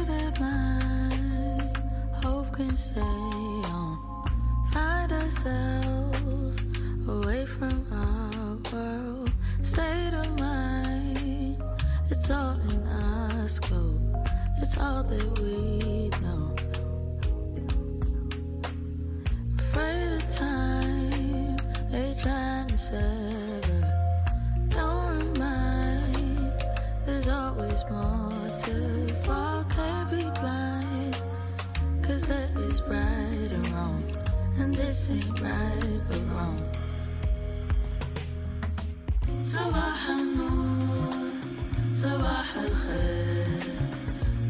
that my hope can stay on. Find ourselves away from our world. State of mind, it's all in our scope. It's all that we know. Afraid of time, they trying to sever. Don't remind, there's always more to fall. Can't be blind, cause that is right or wrong, and this ain't right but wrong. صباح النور صباح الخير.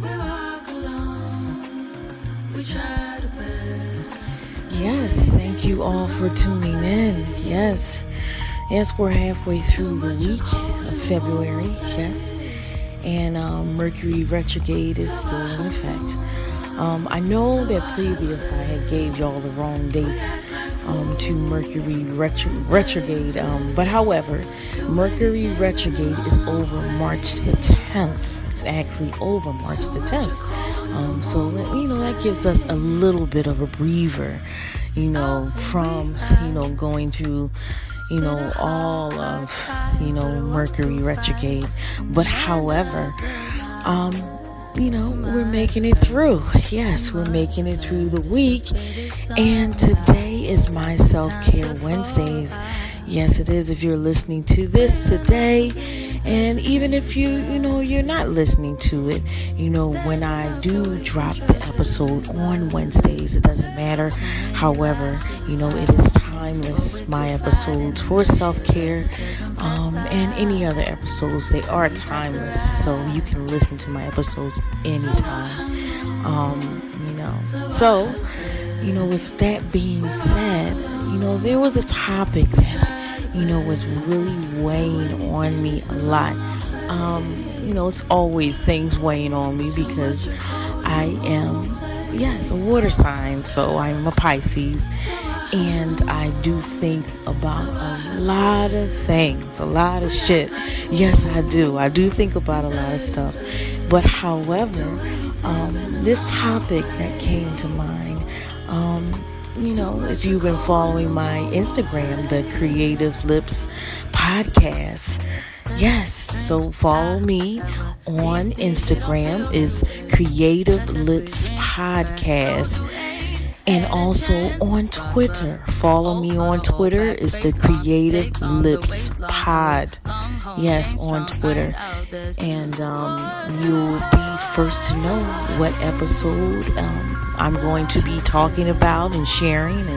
We walk alone, we try to bear. Yes, thank you all for tuning in. Yes, we're halfway through the week of February. Yes, and Mercury retrograde is still in effect. I know that previous I had gave y'all the wrong dates to Mercury retrograde, but however, Mercury retrograde is over March the 10th. It's actually over March the 10th. So that gives us a little bit of a breather, from going through all of Mercury retrograde. But however, we're making it through. Yes, we're making it through the week. And today is my Self-Care Wednesdays. Yes, it is if you're listening to this today. And even if you're not listening to it, when I do drop the episode on Wednesdays, it doesn't matter. However, it is timeless. My episodes for self-care, and any other episodes, they are timeless. So you can listen to my episodes anytime. So, with that being said, there was a topic that was really weighing on me a lot. It's always things weighing on me because I am, a water sign. So I'm a Pisces, and I do think about a lot of things, a lot of shit. Yes, I do. I do think about a lot of stuff. But however, this topic that came to mind, if you've been following my Instagram, the Creative Lips Podcast, yes, so follow me on Instagram, is Creative Lips Podcast, and also on Twitter. Follow me on Twitter, is the Creative Lips Pod. Yes, on Twitter. And you'll be first to know what episode I'm going to be talking about and sharing,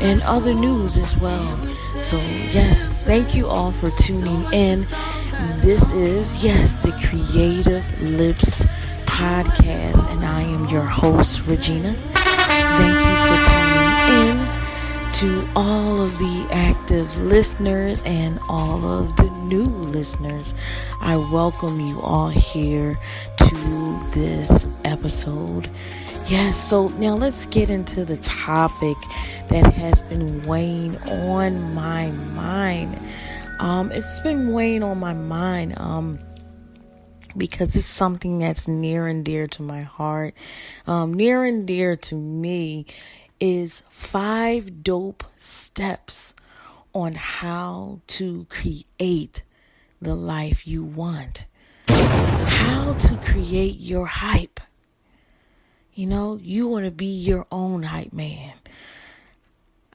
and other news as well. So yes, thank you all for tuning in. This is, the Creative Lips Podcast, and I am your host, Regina. Thank you for tuning in. To all of the active listeners and all of the new listeners, I welcome you all here to this episode. Yes, so now let's get into the topic that has been weighing on my mind. It's been weighing on my mind because it's something that's near and dear to my heart. Near and dear to me is 5 dope steps on how to create the life you want. How to create your hype. You want to be your own hype man.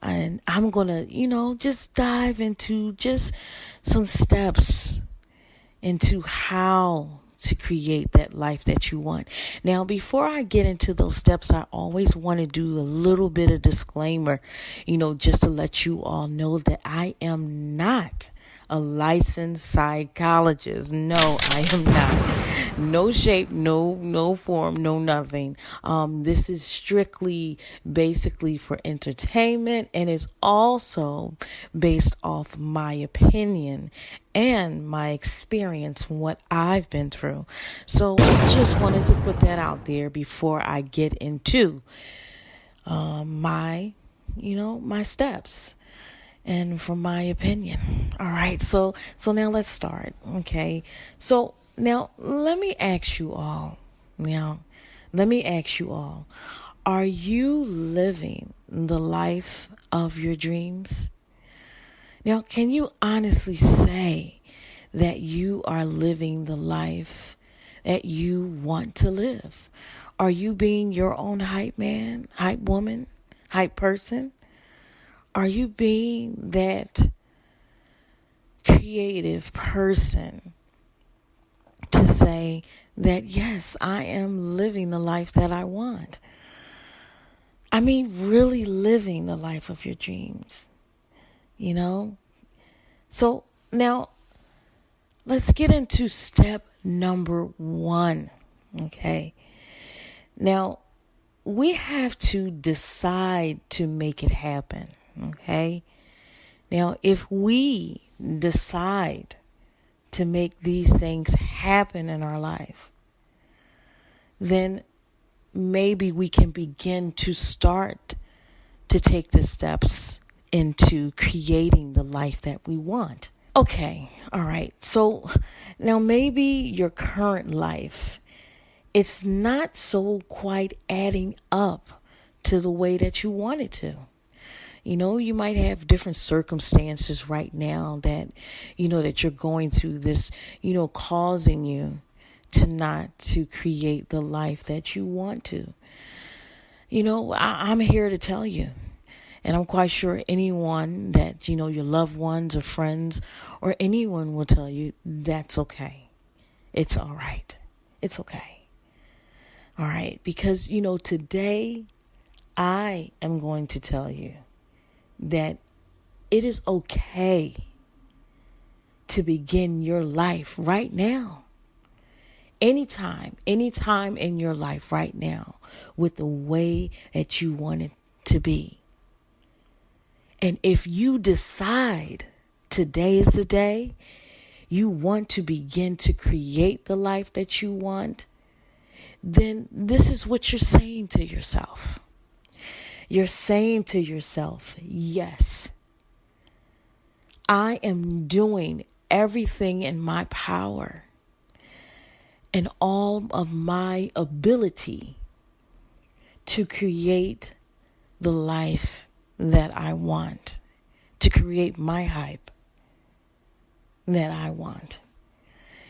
And I'm going to, just dive into just some steps into how to create that life that you want. Now, before I get into those steps, I always want to do a little bit of disclaimer, just to let you all know that I am not a licensed psychologist. No, I am not. No shape, no form, no nothing. This is strictly basically for entertainment, and it's also based off my opinion and my experience from what I've been through. So I just wanted to put that out there before I get into my steps and from my opinion. All right. So now let's start. Okay. So now let me ask you all, let me ask you all, are you living the life of your dreams? Now, can you honestly say that you are living the life that you want to live? Are you being your own hype man, hype woman, hype person? Are you being that creative person to say that, yes, I am living the life that I want? I mean, really living the life of your dreams, you know? So now let's get into step number 1, okay? Now, we have to decide to make it happen, okay? Now, if we decide to make these things happen in our life, then maybe we can begin to start to take the steps into creating the life that we want. Okay, all right. So now maybe your current life, it's not so quite adding up to the way that you want it to. You know, you might have different circumstances right now that, that you're going through this, causing you to not to create the life that you want to. I'm here to tell you, and I'm quite sure anyone that, your loved ones or friends or anyone will tell you that's okay. It's all right. It's okay. All right. Because, today I am going to tell you that it is okay to begin your life right now. Anytime in your life right now with the way that you want it to be. And if you decide today is the day you want to begin to create the life that you want, then this is what you're saying to yourself. You're saying to yourself, yes, I am doing everything in my power and all of my ability to create the life that I want, to create my hype that I want.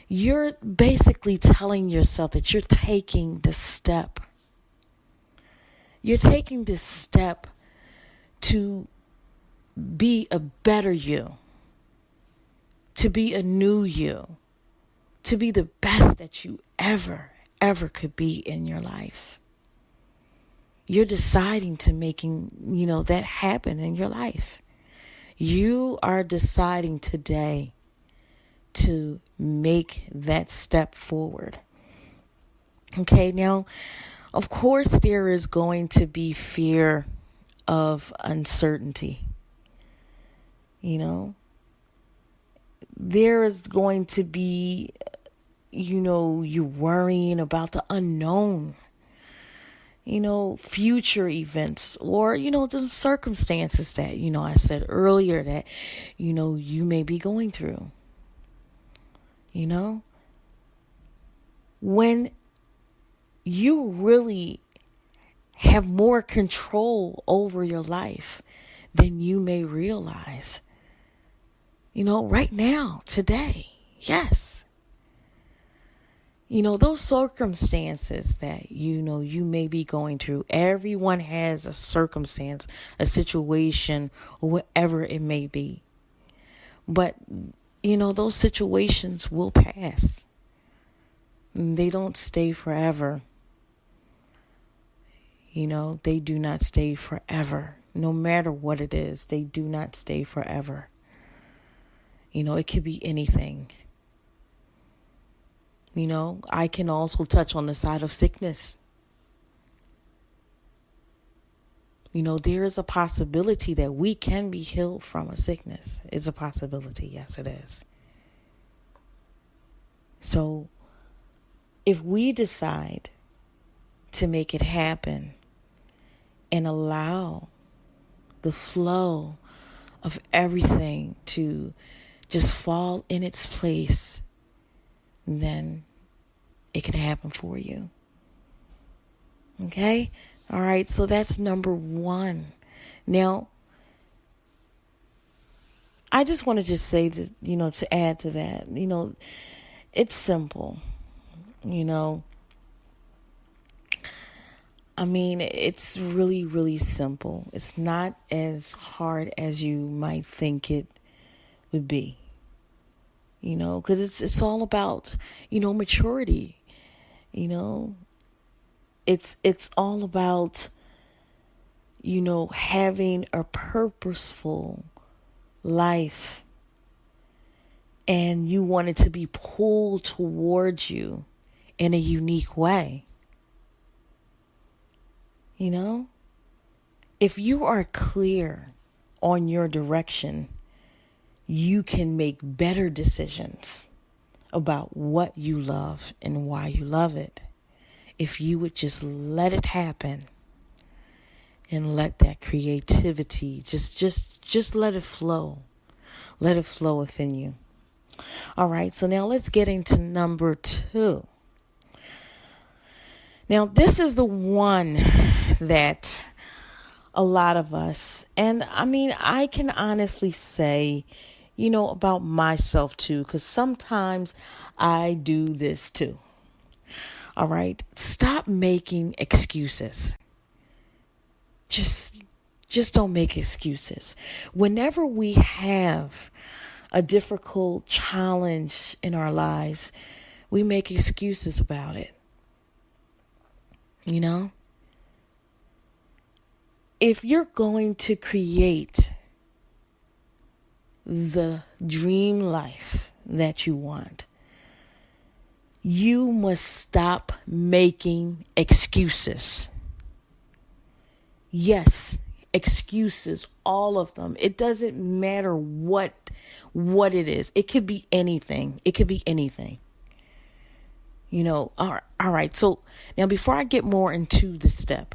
You're basically telling yourself that you're taking this step. You're taking this step to be a better you, to be a new you, to be the best that you ever could be in your life. You're deciding to making, that happen in your life. You are deciding today to make that step forward. Okay, now, of course, there is going to be fear of uncertainty. There is going to be, you worrying about the unknown, future events or, the circumstances that, I said earlier that, you may be going through. When you really have more control over your life than you may realize. Right now, today, yes. Those circumstances that, you may be going through, everyone has a circumstance, a situation, or whatever it may be. But, those situations will pass. They don't stay forever. They do not stay forever. No matter what it is, they do not stay forever. It could be anything. I can also touch on the side of sickness. There is a possibility that we can be healed from a sickness. It's a possibility. Yes, it is. So if we decide to make it happen and allow the flow of everything to just fall in its place, then it can happen for you. Okay? All right, so that's number one. Now, I just want to just say that, to add to that, it's simple, you know. I mean, it's really, really simple. It's not as hard as you might think it would be, because it's all about, maturity, you know. It's all about, having a purposeful life, and you want it to be pulled towards you in a unique way. If you are clear on your direction, you can make better decisions about what you love and why you love it. If you would just let it happen and let that creativity just let it flow. Let it flow within you. All right, so now let's get into number 2. Now, this is the one that a lot of us, and I mean, I can honestly say, about myself too, because sometimes I do this too. All right, stop making excuses. Just don't make excuses. Whenever we have a difficult challenge in our lives, we make excuses about it. If you're going to create the dream life that you want, you must stop making excuses. Yes, excuses, all of them. It doesn't matter what it is. It could be anything. All right. So now, before I get more into the step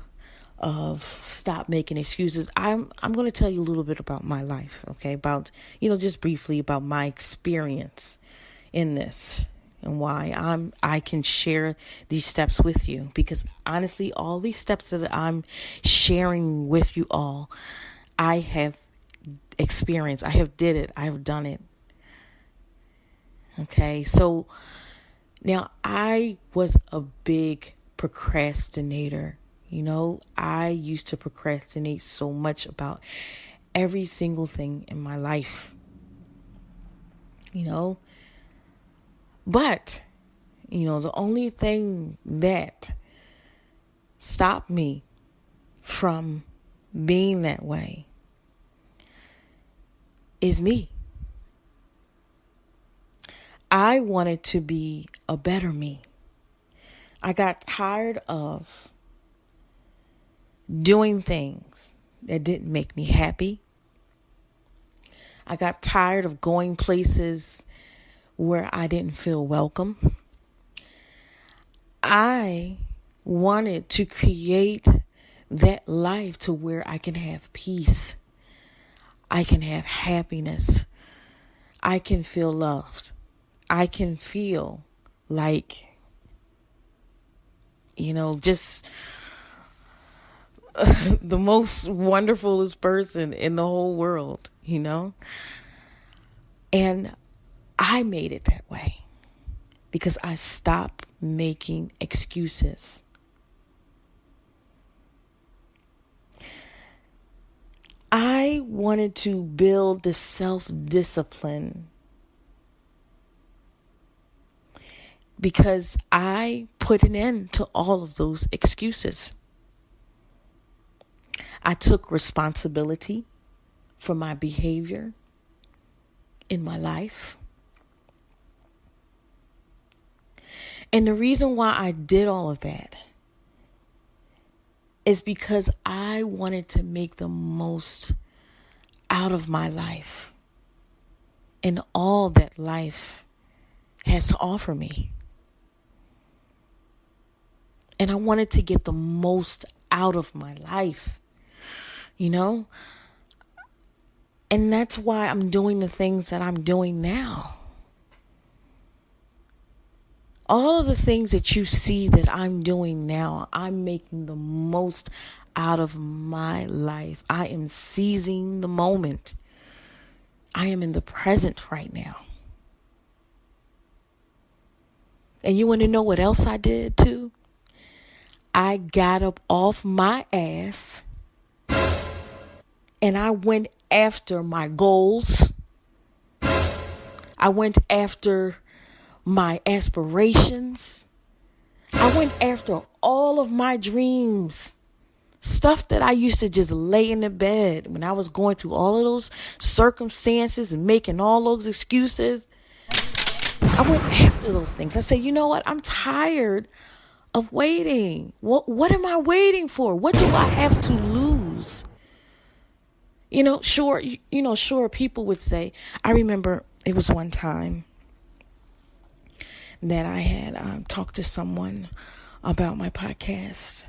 of stop making excuses, I'm going to tell you a little bit about my life, okay? About, just briefly about my experience in this and why I can share these steps with you, because honestly, all these steps that I'm sharing with you all, I have experienced. I have did it. I have done it. Okay. So now, I was a big procrastinator. I used to procrastinate so much about every single thing in my life. But, the only thing that stopped me from being that way is me. I wanted to be a better me. I got tired of doing things that didn't make me happy. I got tired of going places where I didn't feel welcome. I wanted to create that life to where I can have peace. I can have happiness. I can feel loved. I can feel like, just the most wonderfulest person in the whole world, And I made it that way because I stopped making excuses. I wanted to build the self-discipline because I put an end to all of those excuses. I took responsibility for my behavior in my life. And the reason why I did all of that is because I wanted to make the most out of my life and all that life has to offer me. And I wanted to get the most out of my life, And that's why I'm doing the things that I'm doing now. All of the things that you see that I'm doing now, I'm making the most out of my life. I am seizing the moment. I am in the present right now. And you want to know what else I did too? I got up off my ass and I went after my goals. I went after my aspirations. I went after all of my dreams. Stuff that I used to just lay in the bed when I was going through all of those circumstances and making all those excuses. I went after those things. I said, you know what? I'm tired of waiting. What am I waiting for? What do I have to lose? Sure, people would say, I remember it was one time that I had talked to someone about my podcast,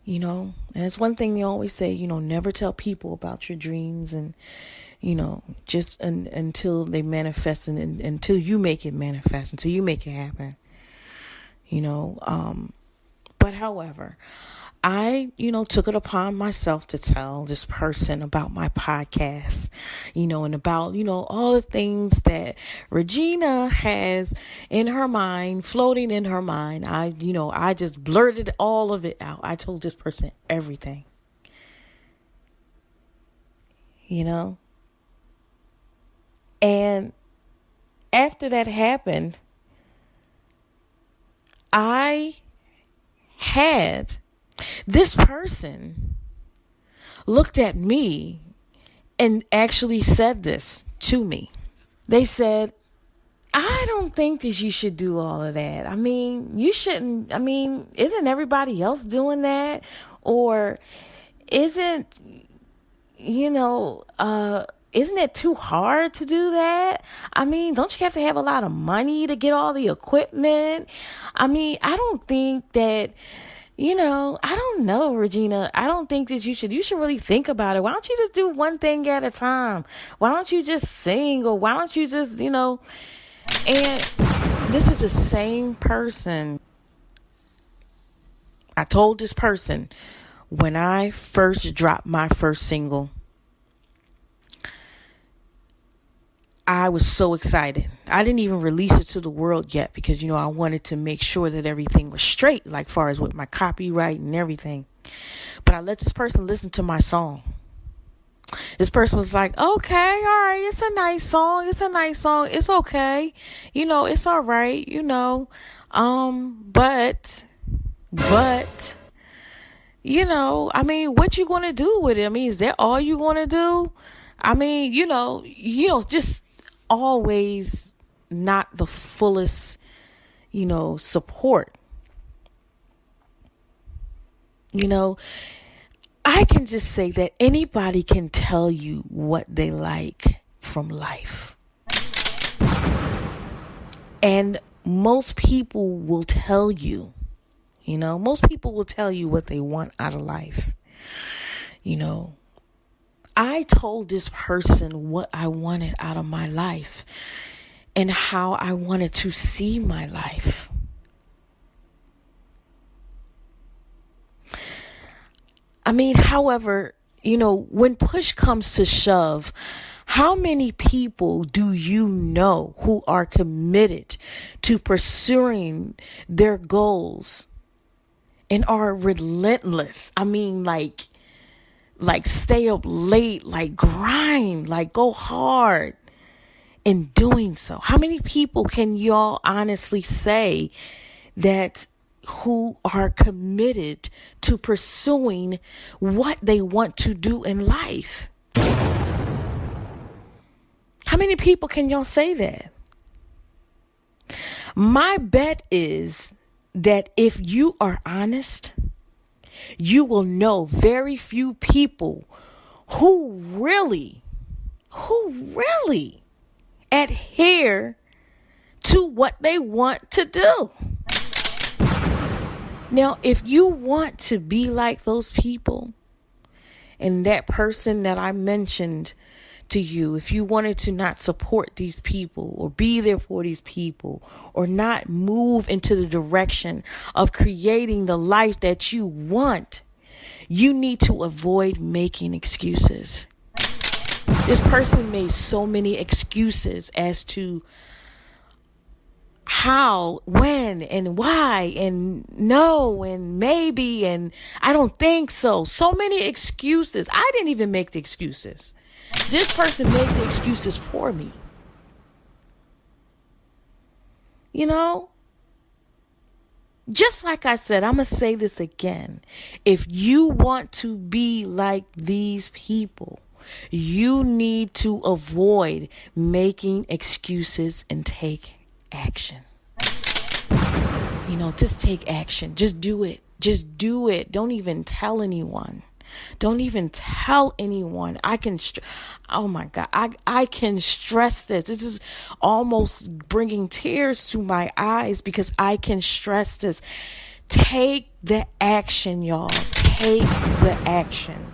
and it's one thing they always say, never tell people about your dreams and, just until they manifest and until you make it manifest, until you make it happen, but however, I, took it upon myself to tell this person about my podcast, and about, all the things that Regina has in her mind, floating in her mind. I just blurted all of it out. I told this person everything, and after that happened, I had this person looked at me and actually said this to me. They said, I don't think that you should do all of that. I mean, you shouldn't. I mean, isn't everybody else doing that? Or isn't it too hard to do that? I mean, don't you have to have a lot of money to get all the equipment? I mean, I don't think that, I don't know, Regina. I don't think that you should really think about it. Why don't you just do one thing at a time? Why don't you just sing? Or why don't you just, and this is the same person. I told this person when I first dropped my first single, I was so excited. I didn't even release it to the world yet because, I wanted to make sure that everything was straight, like far as with my copyright and everything. But I let this person listen to my song. This person was like, okay, all right, it's a nice song. It's a nice song. It's okay. It's all right, but, I mean, what you going to do with it? I mean, is that all you going to do? I mean, just always not the fullest, support. I can just say that anybody can tell you what they like from life. And most people will tell you, what they want out of life. I told this person what I wanted out of my life and how I wanted to see my life. I mean, however, when push comes to shove, how many people do you know who are committed to pursuing their goals and are relentless? I mean, like stay up late, like grind, like go hard in doing so. How many people can y'all honestly say that who are committed to pursuing what they want to do in life? How many people can y'all say that? My bet is that if you are honest, you will know very few people who really adhere to what they want to do. Now, if you want to be like those people, and that person that I mentioned to you, if you wanted to not support these people or be there for these people or not move into the direction of creating the life that you want, you need to avoid making excuses. This person made so many excuses as to how, when, and why, and no, and maybe, and I don't think so. So many excuses. I didn't even make the excuses. This person made the excuses for me. You know? Just like I said, I'm going to say this again. If you want to be like these people, you need to avoid making excuses and take action. You know, just take action. Just do it. Just do it. Don't even tell anyone. Don't even tell anyone. Oh my God. I can stress this. This is almost bringing tears to my eyes because I can stress this. Take the action, y'all. Take the action.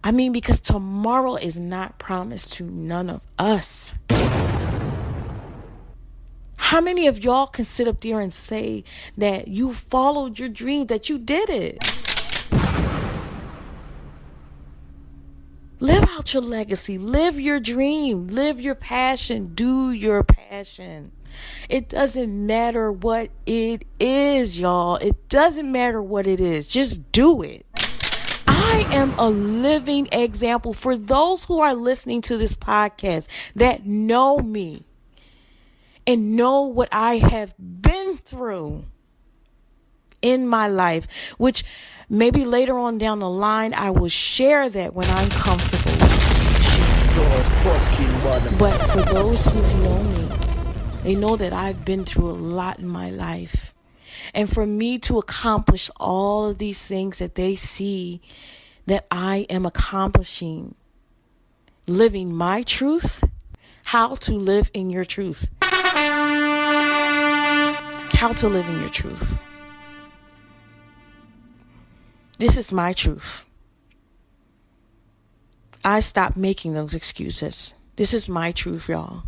I mean, because tomorrow is not promised to none of us. How many of y'all can sit up there and say that you followed your dream, that you did it? Live out your legacy. Live your dream. Live your passion. Do your passion. It doesn't matter what it is, y'all. It doesn't matter what it is. Just do it. I am a living example for those who are listening to this podcast that know me and know what I have been through in my life, which maybe later on down the line, I will share that when I'm comfortable. But for those who've known me, they know that I've been through a lot in my life. And for me to accomplish all of these things that they see that I am accomplishing, living my truth, how to live in your truth. How to live in your truth. This is my truth. I stopped making those excuses. This is my truth, y'all.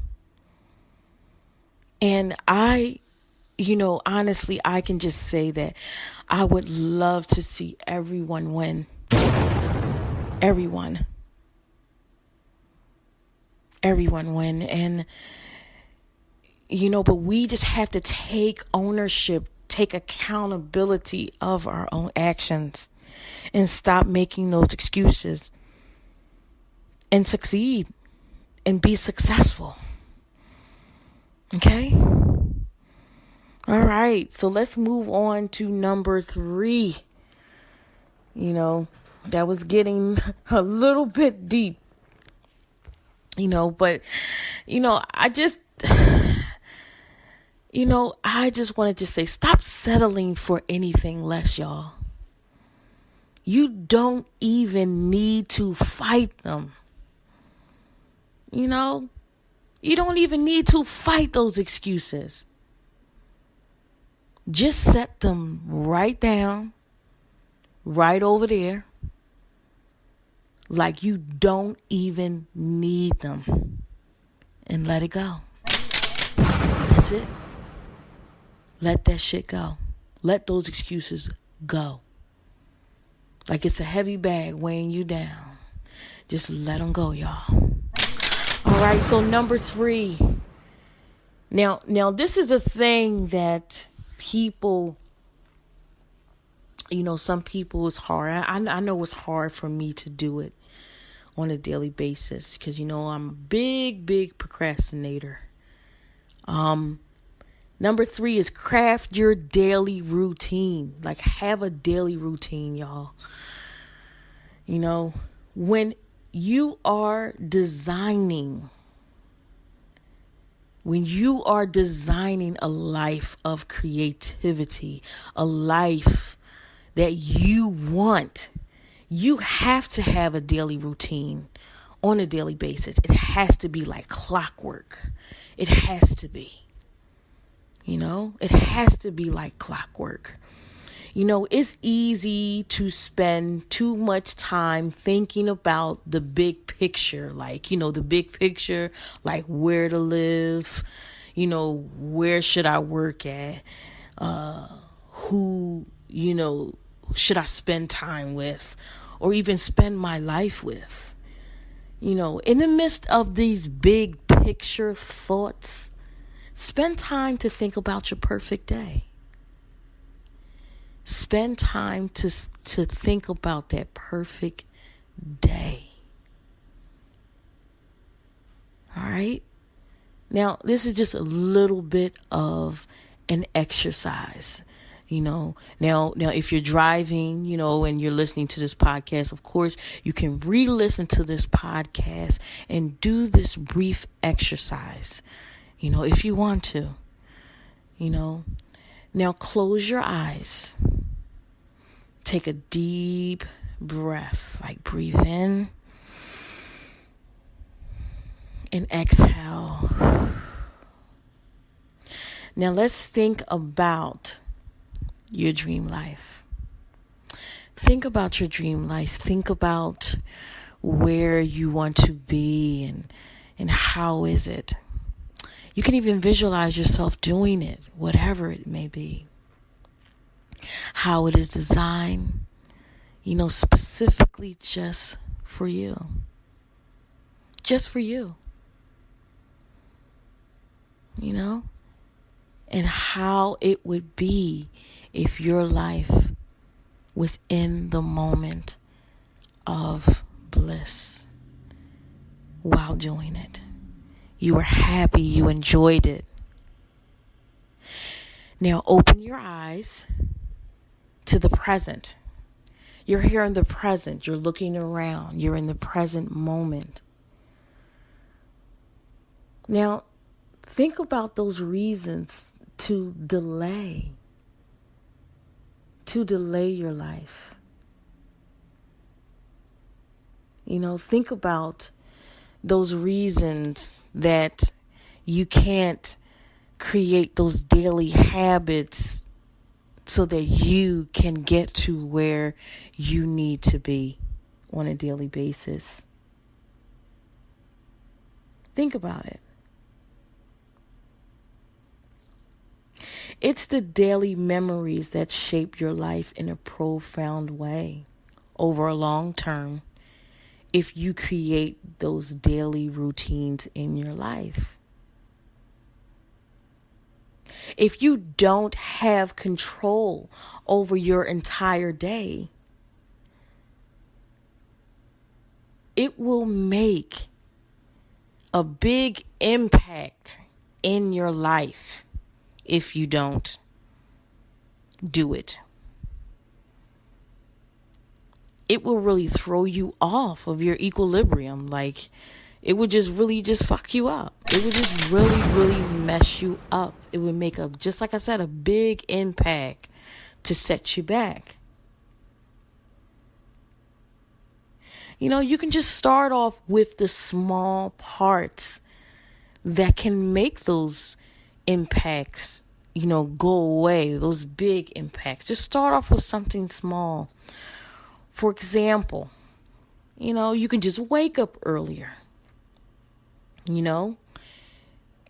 And honestly, I can just say that I would love to see everyone win. Everyone win. And, but we just have to take ownership, take accountability of our own actions and stop making those excuses and succeed and be successful. Okay? All right. So let's move on to number 3. That was getting a little bit deep, but, I just wanted to say, stop settling for anything less, y'all. You don't even need to fight them. You don't even need to fight those excuses. Just set them right down, right over there, like you don't even need them, and let it go. That's it. Let that shit go. Let those excuses go. Like it's a heavy bag weighing you down. Just let them go, y'all. All right, so number 3. Now this is a thing that people, some people, it's hard. I know it's hard for me to do it on a daily basis because, I'm a big procrastinator. Number 3 is craft your daily routine. Like, have a daily routine, y'all. When you are designing a life of creativity, a life that you want, you have to have a daily routine on a daily basis. It has to be like clockwork. It has to be. It has to be like clockwork. It's easy to spend too much time thinking about the big picture, like, the big picture, like where to live, where should I work at, who, should I spend time with, or even spend my life with. In the midst of these big picture thoughts, spend time to think about your perfect day. Spend time to think about that perfect day. All right? Now, this is just a little bit of an exercise. Now if you're driving, and you're listening to this podcast, of course, you can re-listen to this podcast and do this brief exercise, if you want to, Now close your eyes. Take a deep breath, like breathe in and exhale. Now let's think about your dream life. Think about your dream life. Think about where you want to be and how is it. You can even visualize yourself doing it, whatever it may be. How it is designed, specifically just for you. Just for you. And how it would be if your life was in the moment of bliss while doing it. You were happy, you enjoyed it. Now open your eyes to the present. You're here in the present. You're looking around. You're in the present moment. Now, think about those reasons to delay your life. Think about those reasons that you can't create those daily habits so that you can get to where you need to be on a daily basis. Think about it. It's the daily memories that shape your life in a profound way over a long term if you create those daily routines in your life. If you don't have control over your entire day, it will make a big impact in your life if you don't do it. It will really throw you off of your equilibrium. Like, it would just really just fuck you up. It would just really, really mess you up. It would make just like I said, a big impact to set you back. You can just start off with the small parts that can make those impacts, go away, those big impacts. Just start off with something small. For example, you can just wake up earlier.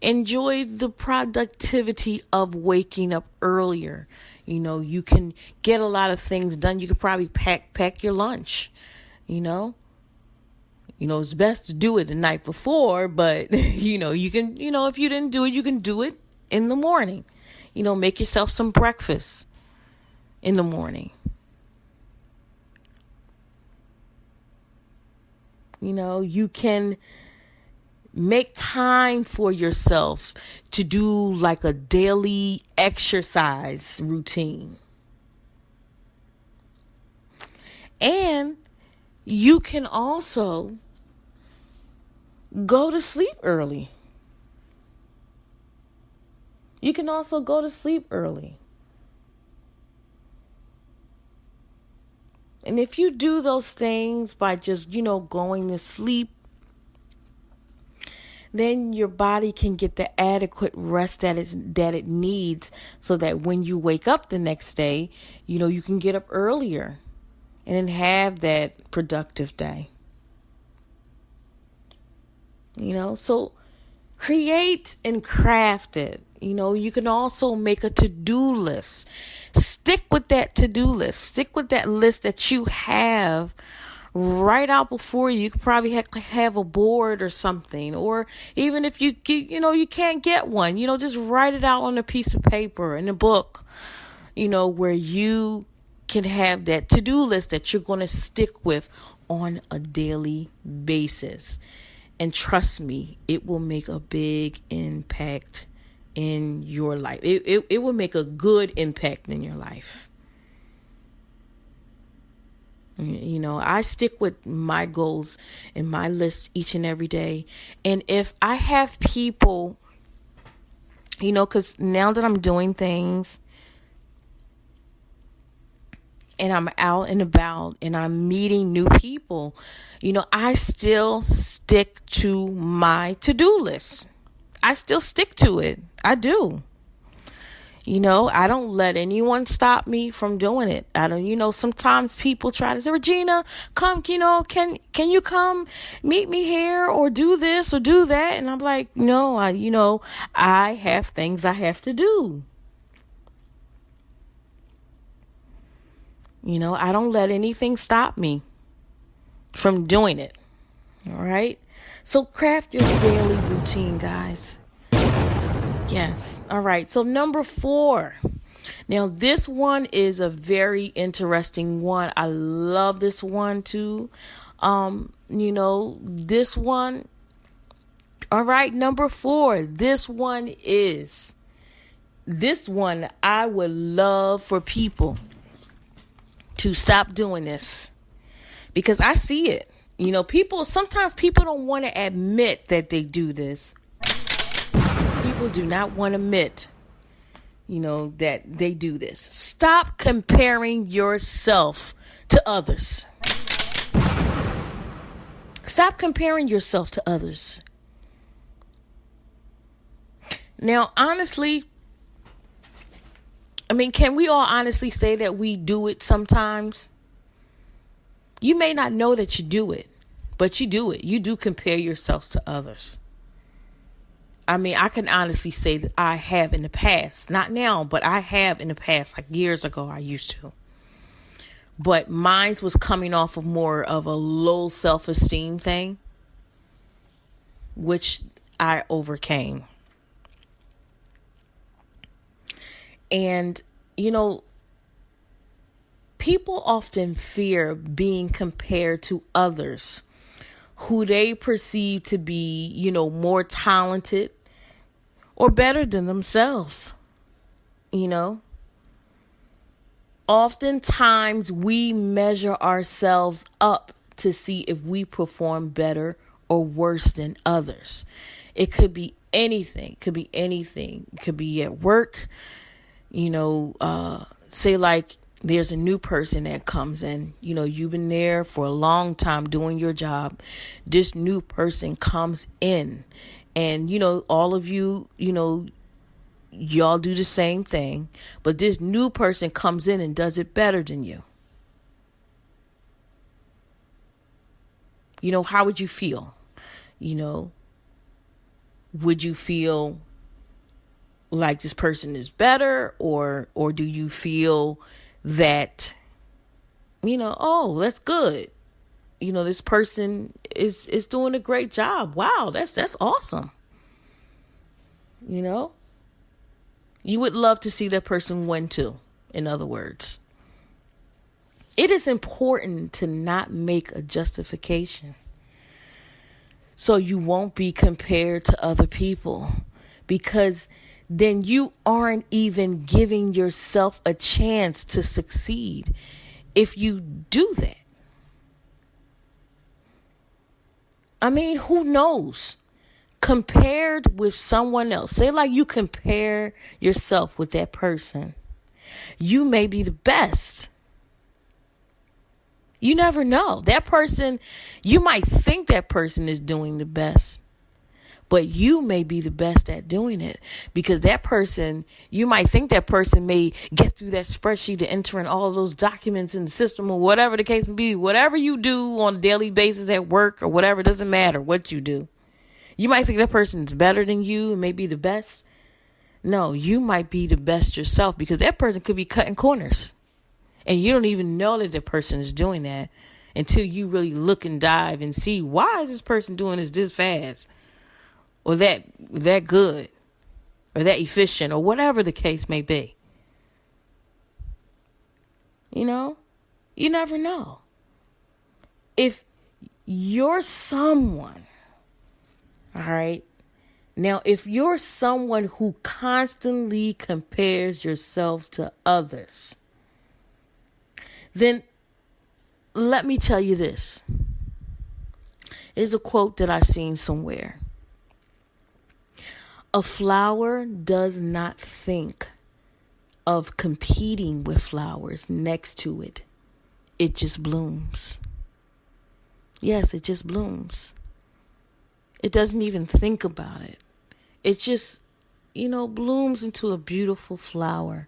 Enjoy the productivity of waking up earlier. You can get a lot of things done. You can probably pack your lunch, it's best to do it the night before, but, you can, if you didn't do it, you can do it in the morning. Make yourself some breakfast in the morning. You can make time for yourself to do like a daily exercise routine. And you can also go to sleep early. And if you do those things by just, going to sleep, then your body can get the adequate rest that it needs, so that when you wake up the next day, you can get up earlier and then have that productive day. So create and craft it. You can also make a to-do list. Stick with that to-do list. Stick with that list that you have right out before you. You could probably have a board or something, or even if you can't get one, just write it out on a piece of paper in a book, where you can have that to-do list that you're going to stick with on a daily basis. And trust me, it will make a big impact in your life. It will make a good impact in your life. I stick with my goals and my list each and every day. And if I have people, because now that I'm doing things and I'm out and about and I'm meeting new people, I still stick to my to-do list. I still stick to it. I do. I don't let anyone stop me from doing it. I don't, sometimes people try to say, Regina, come, can you come meet me here or do this or do that? And I'm like, no, I have things I have to do. I don't let anything stop me from doing it. All right. So craft your daily routine, guys. Yes. All right. So number 4. Now, this one is a very interesting one. I love this one too. This one. All right. Number 4. This one I would love for people to stop doing this, because I see it. Sometimes people don't want to admit that they do this. People do not want to admit, that they do this. Stop comparing yourself to others. Stop comparing yourself to others. Now, honestly, can we all honestly say that we do it sometimes? You may not know that you do it, but you do it. You do compare yourselves to others. I can honestly say that I have in the past. Not now, but I have in the past. Like years ago, I used to. But mine was coming off of more of a low self-esteem thing, which I overcame. And, people often fear being compared to others who they perceive to be, more talented or better than themselves. Oftentimes we measure ourselves up to see if we perform better or worse than others. It could be anything. It could be anything. It could be at work. Say like there's a new person that comes in, you've been there for a long time doing your job. This new person comes in and, all of you, y'all do the same thing, but this new person comes in and does it better than you. How would you feel? Would you feel like this person is better, or do you feel that, oh, that's good. This person is doing a great job. Wow, that's awesome. You would love to see that person win too, in other words. It is important to not make a justification so you won't be compared to other people, because then you aren't even giving yourself a chance to succeed if you do that. Who knows? Compared with someone else, say like you compare yourself with that person, you may be the best. You never know. That person, you might think that person is doing the best, but you may be the best at doing it, because that person, you might think that person may get through that spreadsheet to enter in all of those documents in the system, or whatever the case may be. Whatever you do on a daily basis at work or whatever, it doesn't matter what you do. You might think that person is better than you and may be the best. No, you might be the best yourself, because that person could be cutting corners. And you don't even know that the person is doing that until you really look and dive and see, why is this person doing this fast? Or that good? Or that efficient? Or whatever the case may be. You know? You never know. If you're someone, all right? Now, if you're someone who constantly compares yourself to others, then let me tell you this. It's a quote that I've seen somewhere. A flower does not think of competing with flowers next to it. It just blooms. Yes, it just blooms. It doesn't even think about it. It just, blooms into a beautiful flower.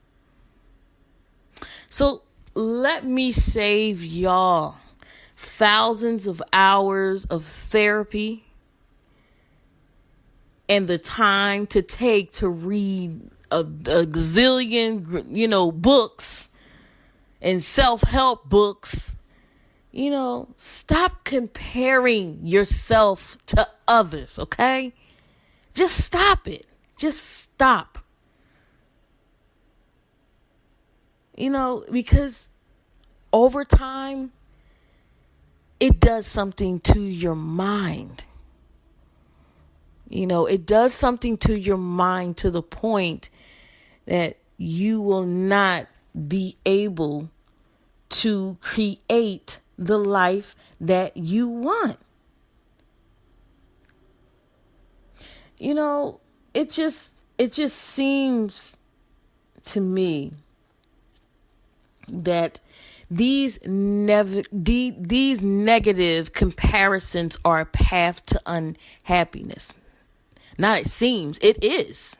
So let me save y'all thousands of hours of therapy and the time to take to read a gazillion, books and self-help books. Stop comparing yourself to others, okay? Just stop it. Just stop. Because over time, it does something to your mind. It does something to your mind to the point that you will not be able to create the life that you want. It just seems to me that these negative comparisons are a path to unhappiness. Not it seems, it is.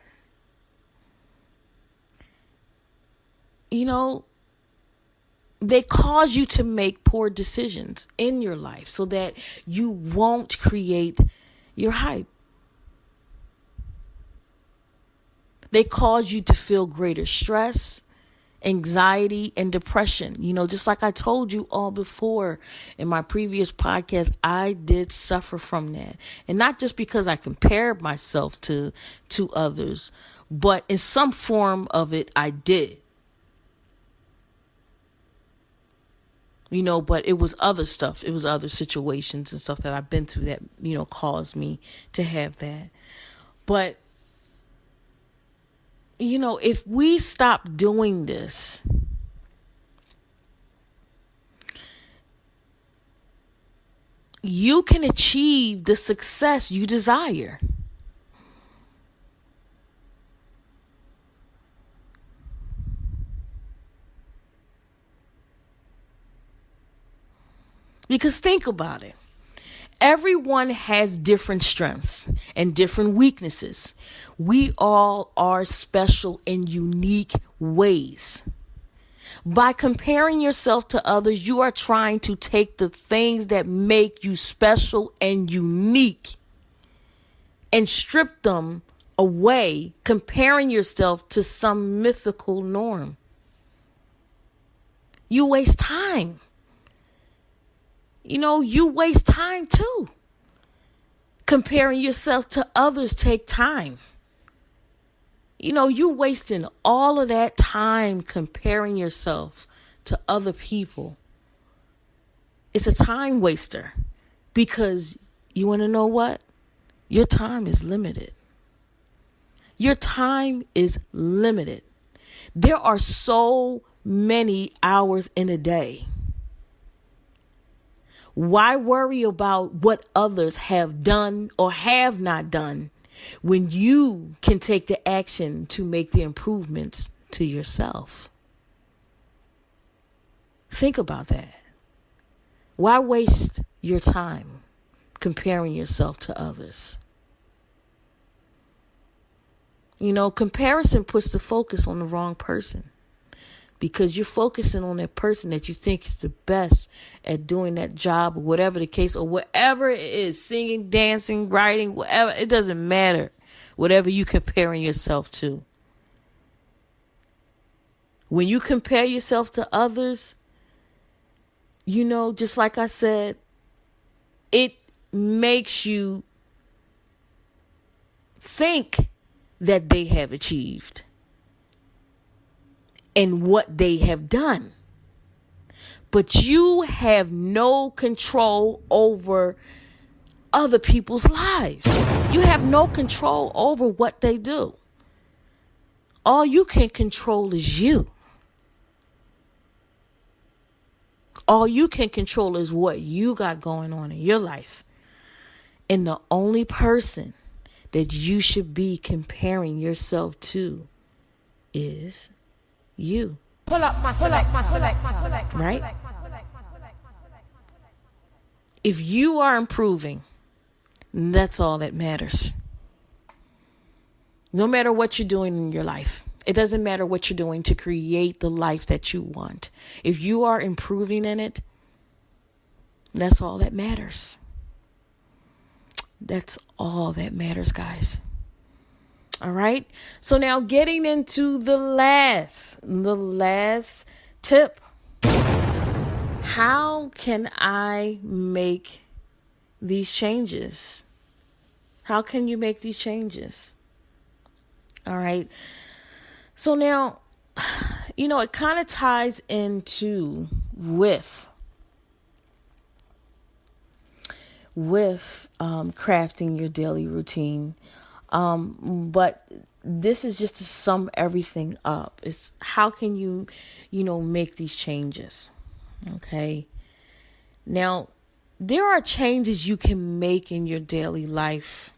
They cause you to make poor decisions in your life so that you won't create your hype. They cause you to feel greater stress, anxiety, and depression. Just like I told you all before in my previous podcast, I did suffer from that. And not just because I compared myself to others, but in some form of it, I did. But it was other stuff. It was other situations and stuff that I've been through that, caused me to have that. But, if we stop doing this, you can achieve the success you desire. Because think about it. Everyone has different strengths and different weaknesses. We all are special in unique ways. By comparing yourself to others, you are trying to take the things that make you special and unique and strip them away, comparing yourself to some mythical norm. You waste time. You waste time too. Comparing yourself to others take time. You wasting all of that time comparing yourself to other people. It's a time waster, because you want to know what? Your time is limited. Your time is limited. There are so many hours in a day. Why worry about what others have done or have not done when you can take the action to make the improvements to yourself? Think about that. Why waste your time comparing yourself to others? Comparison puts the focus on the wrong person, because you're focusing on that person that you think is the best at doing that job, or whatever the case, or whatever it is, singing, dancing, writing, whatever. It doesn't matter. Whatever you comparing yourself to. When you compare yourself to others, just like I said, it makes you think that they have achieved and what they have done. But you have no control over other people's lives. You have no control over what they do. All you can control is you. All you can control is what you got going on in your life. And the only person that you should be comparing yourself to is you. Pull up my selector. Right? If you are improving, that's all that matters. No matter what you're doing in your life, it doesn't matter what you're doing to create the life that you want. If you are improving in it, that's all that matters. That's all that matters, guys. All right. So now getting into the last tip. How can I make these changes? How can you make these changes? All right. So now, it kind of ties into with crafting your daily routine. But this is just to sum everything up. It's how can you, make these changes? Okay. Now, there are changes you can make in your daily life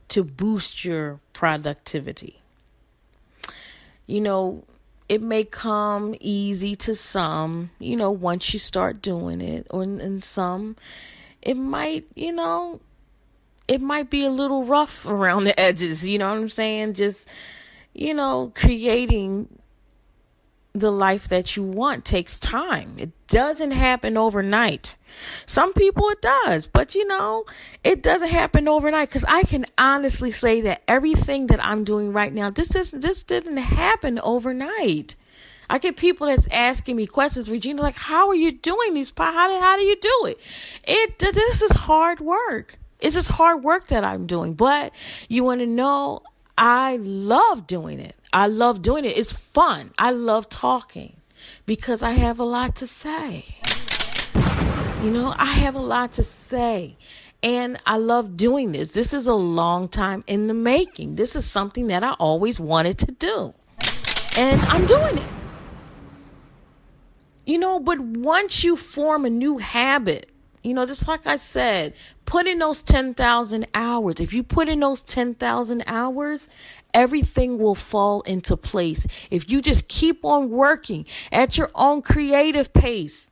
to boost your productivity. It may come easy to some, once you start doing it, or in some, it might, it might be a little rough around the edges. You know what I'm saying? Just, creating the life that you want takes time. It doesn't happen overnight. Some people it does, but it doesn't happen overnight, because I can honestly say that everything that I'm doing right now, this didn't happen overnight. I get people that's asking me questions, Regina, like, how are you doing these? How do you do it? This is hard work. It's just hard work that I'm doing, but you want to know, I love doing it. I love doing it. It's fun. I love talking because I have a lot to say. I have a lot to say, and I love doing this. This is a long time in the making. This is something that I always wanted to do, and I'm doing it. But once you form a new habit, just like I said, put in those 10,000 hours. If you put in those 10,000 hours, everything will fall into place. If you just keep on working at your own creative pace,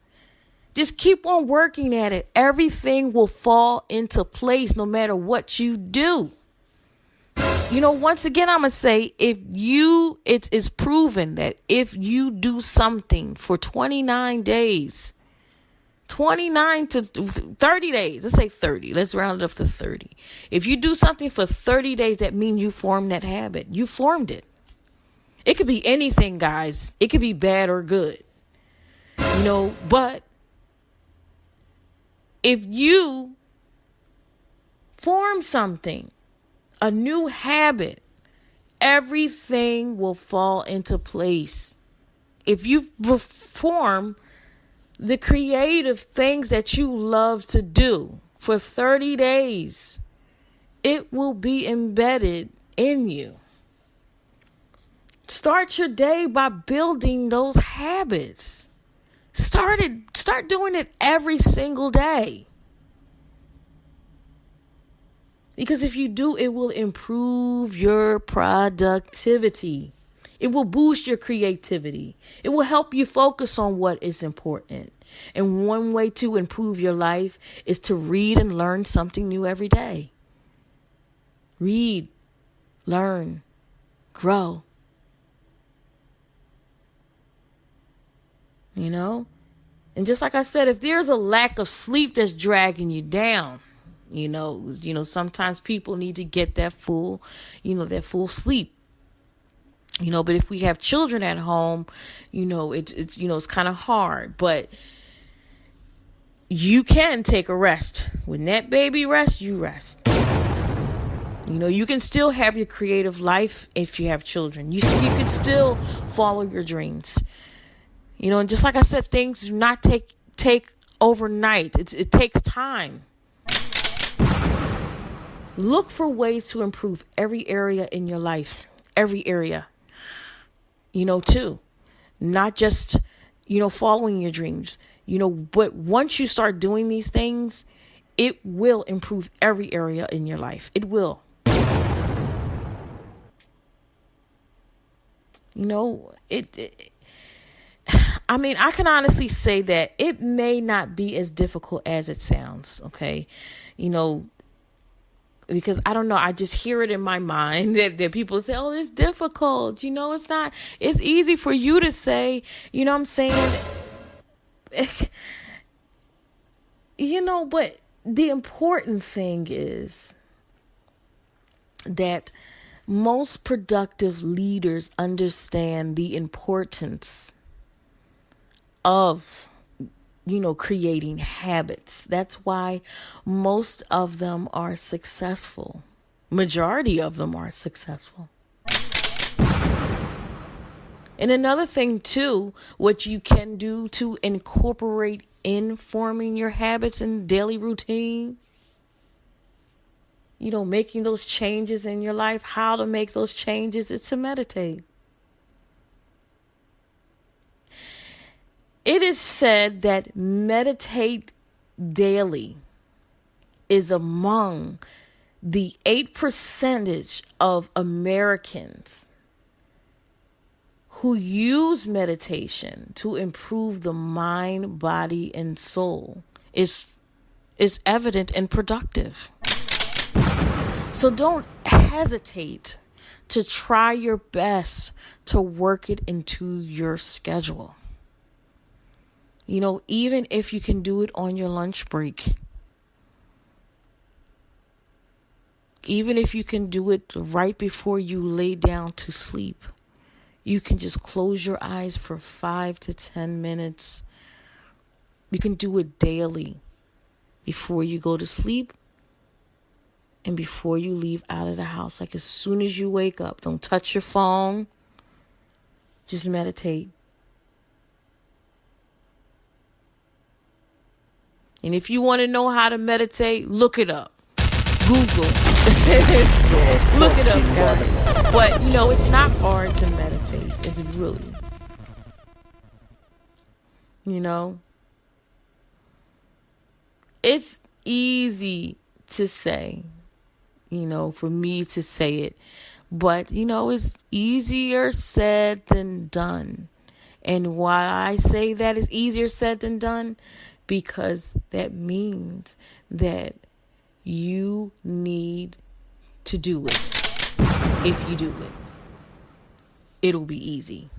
just keep on working at it, everything will fall into place no matter what you do. Once again, I'm going to say, it's proven that if you do something for 29 days, 29 to 30 days, let's say 30, let's round it up to 30. If you do something for 30 days, that means you formed that habit. You formed it. It could be anything, guys. It could be bad or good. But if you form something, a new habit, everything will fall into place. If you perform the creative things that you love to do for 30 days, it will be embedded in you. Start your day by building those habits. Start doing it every single day. Because if you do, it will improve your productivity. It will boost your creativity. It will help you focus on what is important. And one way to improve your life is to read and learn something new every day. Read, learn, grow. You know? And just like I said, if there's a lack of sleep that's dragging you down, sometimes people need to get that full sleep. But if we have children at home, it's kind of hard, but you can take a rest. When that baby rests, you rest. You can still have your creative life if you have children. You can still follow your dreams. And just like I said, things do not take overnight. It takes time. Look for ways to improve every area in your life. Every area. Too. Not just, following your dreams. But once you start doing these things, it will improve every area in your life. It will. I can honestly say that it may not be as difficult as it sounds, okay? Because I don't know, I just hear it in my mind that people say, oh, it's difficult. It's not. It's easy for you to say, what I'm saying? But the important thing is that most productive leaders understand the importance of creating habits. That's why most of them are successful. Majority of them are successful. And another thing too, what you can do to incorporate in forming your habits and daily routine, making those changes in your life, how to make those changes, it's to meditate. It is said that meditate daily is among the 8% of Americans who use meditation to improve the mind, body, and soul is evident and productive. So don't hesitate to try your best to work it into your schedule. Even if you can do it on your lunch break. Even if you can do it right before you lay down to sleep. You can just close your eyes for 5 to 10 minutes. You can do it daily. Before you go to sleep. And before you leave out of the house. Like as soon as you wake up. Don't touch your phone. Just meditate. And if you want to know how to meditate, look it up. Google. Look it up, guys. But, it's not hard to meditate. It's really, it's easy to say, for me to say it. But, it's easier said than done. And why I say that is easier said than done, because that means that you need to do it. If you do it, it'll be easy.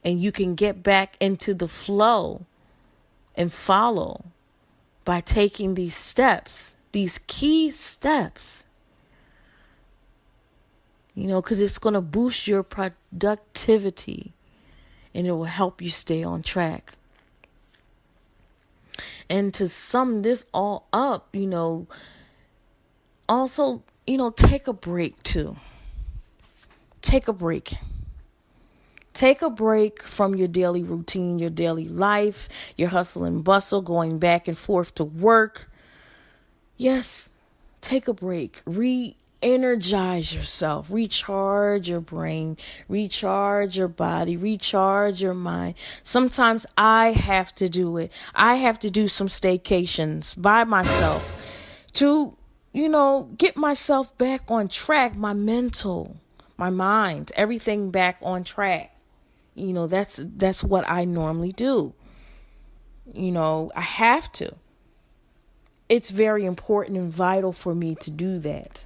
And you can get back into the flow and follow by taking these steps, these key steps. Because it's going to boost your productivity and it will help you stay on track. And to sum this all up, also, take a break too. Take a break. Take a break from your daily routine, your daily life, your hustle and bustle, going back and forth to work. Yes, take a break. Re-energize yourself. Recharge your brain. Recharge your body. Recharge your mind. Sometimes I have to do it. I have to do some staycations by myself to, get myself back on track. My mental, my mind, everything back on track. That's what I normally do. I have to. It's very important and vital for me to do that.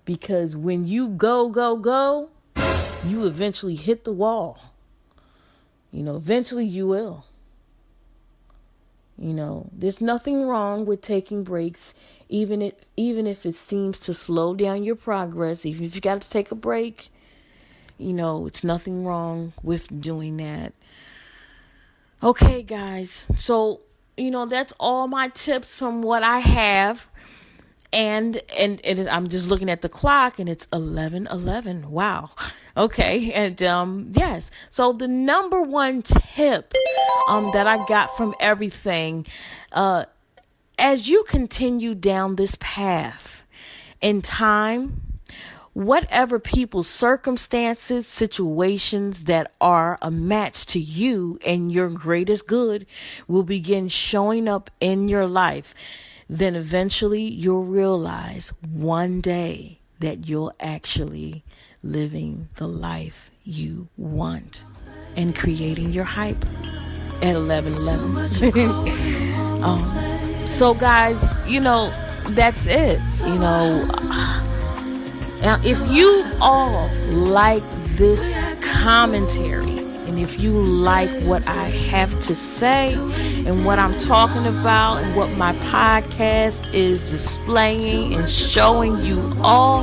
Because when you go, you eventually hit the wall. Eventually you will. There's nothing wrong with taking breaks, even if it seems to slow down your progress. Even if you got to take a break, it's nothing wrong with doing that. Okay, guys. So, that's all my tips from what I have. And I'm just looking at the clock and it's 11:11. Wow. Okay. And yes. So the number one tip that I got from everything, as you continue down this path in time, whatever people's circumstances, situations that are a match to you and your greatest good will begin showing up in your life. Then eventually you'll realize one day that you're actually living the life you want and creating your hype at 11:11. So guys, that's it. Now, if you all like this commentary, and if you like what I have to say and what I'm talking about and what my podcast is displaying and showing you all,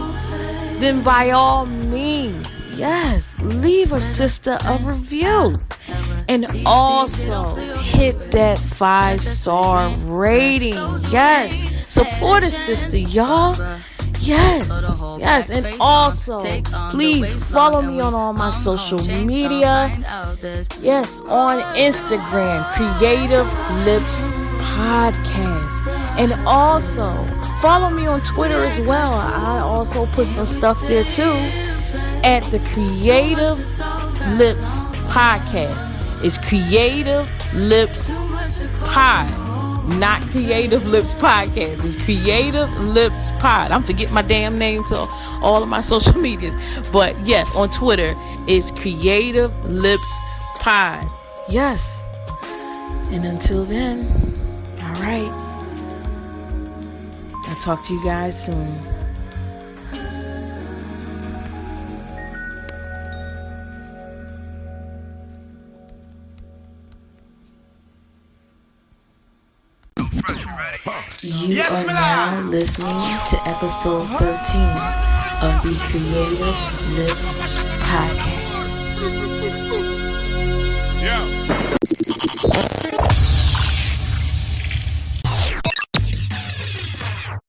then by all means, yes, leave a sister a review. And also hit that 5-star rating. Yes, support a sister, y'all. Yes, and also, please follow me on all my social media. Yes, on Instagram, Creative Lips Podcast. And also, follow me on Twitter as well. I also put some stuff there too, at the Creative Lips Podcast. It's Creative Lips Pod. Not Creative Lips Podcast. It's Creative Lips Pod. I'm forgetting my damn name to all of my social medias. But yes, on Twitter, it's Creative Lips Pod. Yes. And until then, all right. I'll talk to you guys soon. You are now listening to episode 13 of the Creative Lips Podcast.